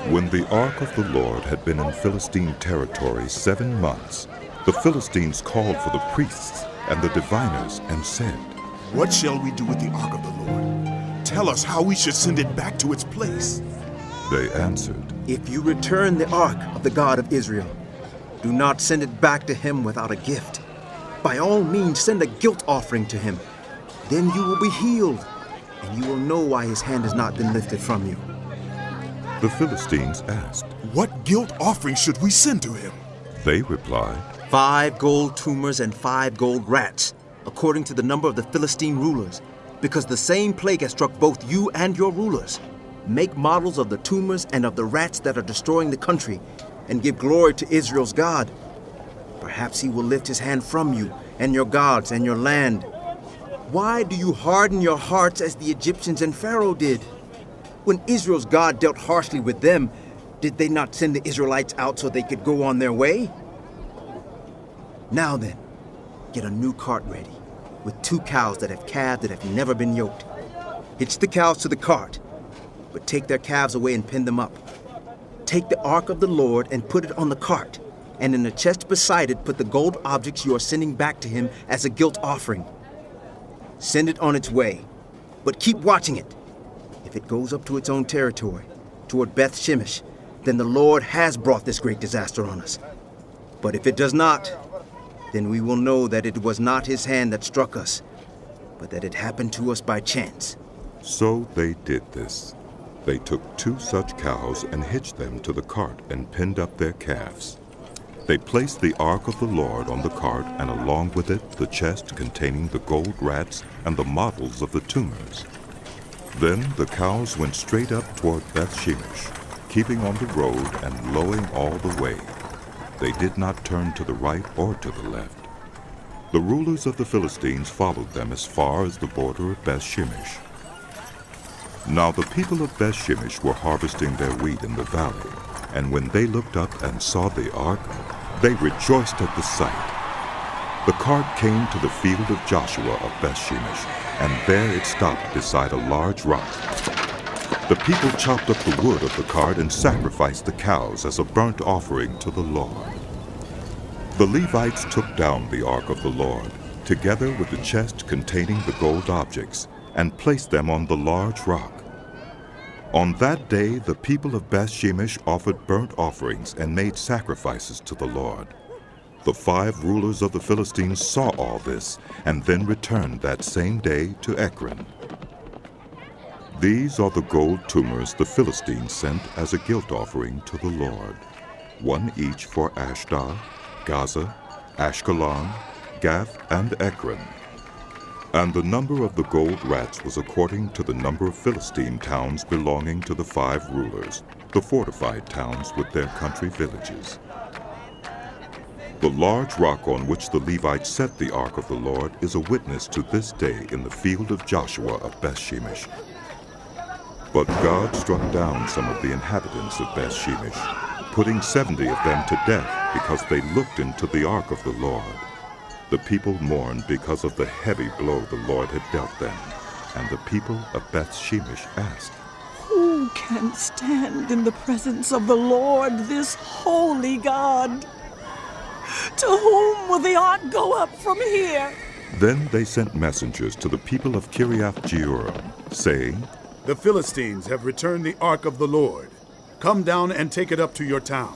When the ark of the Lord had been in Philistine territory 7 months, the Philistines called for the priests and the diviners and said, "What shall we do with the ark of the Lord? Tell us how we should send it back to its place." They answered, "If you return the ark of the God of Israel, do not send it back to him without a gift. By all means, send a guilt offering to him. Then you will be healed, and you will know why his hand has not been lifted from you." The Philistines asked. "What guilt offering should we send to him?" They replied, 5 gold tumors and 5 gold rats, according to the number of the Philistine rulers, because the same plague has struck both you and your rulers. Make models of the tumors and of the rats that are destroying the country, and give glory to Israel's God. Perhaps he will lift his hand from you and your gods and your land. Why do you harden your hearts as the Egyptians and Pharaoh did? When Israel's God dealt harshly with them, did they not send the Israelites out so they could go on their way? Now then, get a new cart ready, with 2 cows that have calved that have never been yoked. Hitch the cows to the cart, but take their calves away and pin them up. Take the ark of the Lord and put it on the cart, and in the chest beside it put the gold objects you are sending back to him as a guilt offering. Send it on its way, but keep watching it. If it goes up to its own territory, toward Beth Shemesh, then the Lord has brought this great disaster on us. But if it does not, then we will know that it was not his hand that struck us, but that it happened to us by chance." So they did this. They took 2 such cows and hitched them to the cart and pinned up their calves. They placed the ark of the Lord on the cart, and along with it the chest containing the gold rats and the models of the tumors. Then the cows went straight up toward Beth Shemesh, keeping on the road and lowing all the way. They did not turn to the right or to the left. The rulers of the Philistines followed them as far as the border of Beth Shemesh. Now the people of Beth Shemesh were harvesting their wheat in the valley, and when they looked up and saw the ark, they rejoiced at the sight. The cart came to the field of Joshua of Beth Shemesh, and there it stopped beside a large rock. The people chopped up the wood of the cart and sacrificed the cows as a burnt offering to the Lord. The Levites took down the ark of the Lord, together with the chest containing the gold objects, and placed them on the large rock. On that day the people of Beth Shemesh offered burnt offerings and made sacrifices to the Lord. The 5 rulers of the Philistines saw all this, and then returned that same day to Ekron. These are the gold tumors the Philistines sent as a guilt offering to the Lord, 1 each for Ashdod, Gaza, Ashkelon, Gath, and Ekron. And the number of the gold rats was according to the number of Philistine towns belonging to the 5 rulers, the fortified towns with their country villages. The large rock on which the Levites set the ark of the Lord is a witness to this day in the field of Joshua of Beth Shemesh. But God struck down some of the inhabitants of Beth Shemesh, putting 70 of them to death because they looked into the ark of the Lord. The people mourned because of the heavy blow the Lord had dealt them, and the people of Beth Shemesh asked, "Who can stand in the presence of the Lord, this holy God? To whom will the ark go up from here?" Then they sent messengers to the people of Kiriath-Jearim, saying, "The Philistines have returned the ark of the Lord. Come down and take it up to your town."